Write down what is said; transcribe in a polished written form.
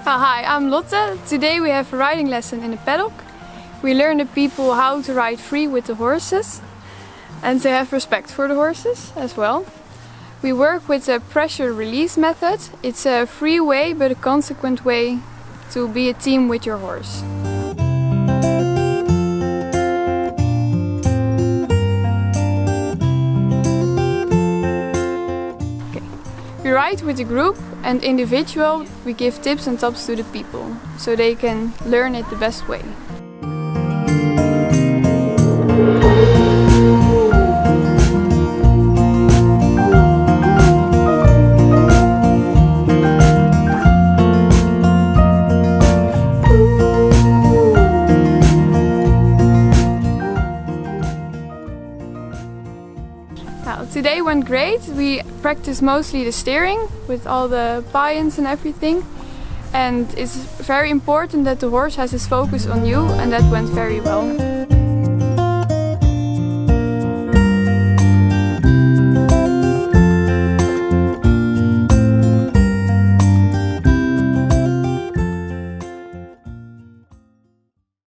Hi, I'm Lotte. Today we have a riding lesson in the paddock. We learn the people how to ride free with the horses and to have respect for the horses as well. We work with a pressure release method. It's a free way but a consequent way to be a team with your horse. We ride with a group, and individual we give tips and tops to the people, so they can learn it the best way. Today went great. We practiced mostly the steering with all the buy-ins and everything. And it's very important that the horse has his focus on you, and that went very well.